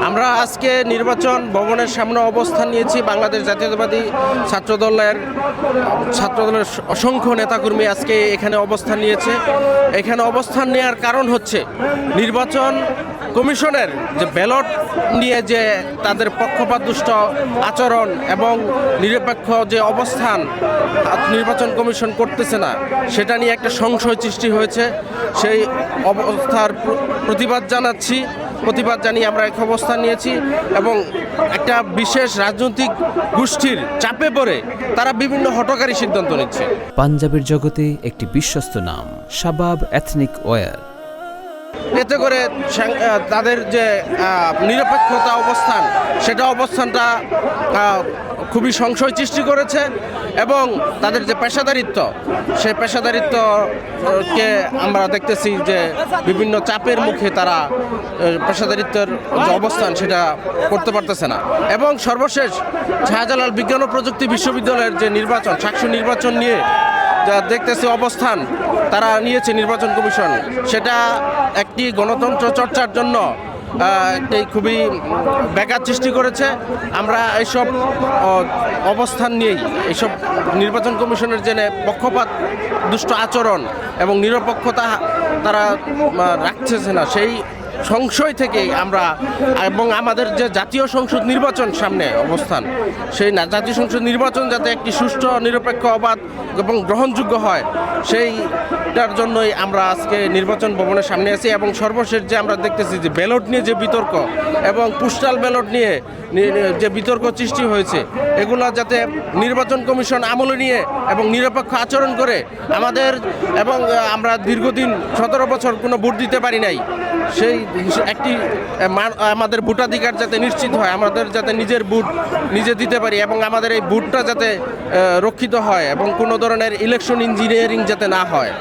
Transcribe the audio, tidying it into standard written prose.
আমরা আজকে নির্বাচন ভবনের সামনে অবস্থান নিয়েছি। বাংলাদেশ জাতীয়তাবাদী ছাত্রদলের অসংখ্য নেতাকর্মী আজকে এখানে অবস্থান নিয়েছে। এখানে অবস্থান নেওয়ার কারণ হচ্ছে নির্বাচন কমিশনের যে ব্যালট নিয়ে যে তাদের পক্ষপাতদুষ্ট আচরণ এবং নিরপেক্ষ যে অবস্থান নির্বাচন কমিশন করতেছে না, সেটা নিয়ে একটা সংশয় সৃষ্টি হয়েছে। সেই অবস্থার প্রতিবাদ জানিয়ে আমরা এক অবস্থান নিয়েছি এবং একটা বিশেষ রাজনৈতিক গোষ্ঠীর চাপে পড়ে তারা বিভিন্ন হঠকারী সিদ্ধান্ত নিচ্ছে। পাঞ্জাবের জগতে একটি বিশ্বস্ত নাম শাবাব এথনিক ওয়্যার। এতে করে তাদের যে নিরপেক্ষতা অবস্থান, সেটা অবস্থানটা খুবই সংশয় সৃষ্টি করেছে এবং তাদের যে পেশাদারিত্ব, সেই পেশাদারিত্বকে আমরা দেখতেছি যে বিভিন্ন চাপের মুখে তারা পেশাদারিত্বের যে অবস্থান সেটা করতে পারতেছে না। এবং সর্বশেষ শাহজালাল বিজ্ঞান ও প্রযুক্তি বিশ্ববিদ্যালয়ের যে নির্বাচন, সাকসু নির্বাচন নিয়ে যা দেখতেছি অবস্থান তারা নিয়েছে নির্বাচন কমিশন, সেটা একটি গণতন্ত্র চর্চার জন্য একটি খুবই ব্যাঘাত সৃষ্টি করেছে। আমরা এইসব অবস্থান নিয়েই এইসব নির্বাচন কমিশনের যে পক্ষপাত দুষ্ট আচরণ এবং নিরপেক্ষতা তারা রাখতেছে না, সেই সংশয় থেকেই আমরা এবং আমাদের যে জাতীয় সংসদ নির্বাচন সামনে অবস্থান, সেই জাতীয় সংসদ নির্বাচন যাতে একটি সুষ্ঠু নিরপেক্ষ অবাধ এবং গ্রহণযোগ্য হয়, সেইটার জন্যই আমরা আজকে নির্বাচন ভবনের সামনে আছি। এবং সর্বশেষ যে আমরা দেখতেছি যে ব্যালট নিয়ে যে বিতর্ক এবং পোস্টাল ব্যালট নিয়ে যে বিতর্ক সৃষ্টি হয়েছে, এগুলো যাতে নির্বাচন কমিশন আমলে নিয়ে এবং নিরপেক্ষ আচরণ করে আমাদের এবং আমরা দীর্ঘদিন 17 বছর কোনো ভোট দিতে পারি নাই, সেই একটি আমাদের ভোটাধিকার যাতে নিশ্চিত হয়, আমাদের যাতে নিজের ভোট নিজে দিতে পারি এবং আমাদের এই ভোটটা যাতে রক্ষিত হয় এবং কোনো ধরনের ইলেকশন ইঞ্জিনিয়ারিং যাতে না হয়।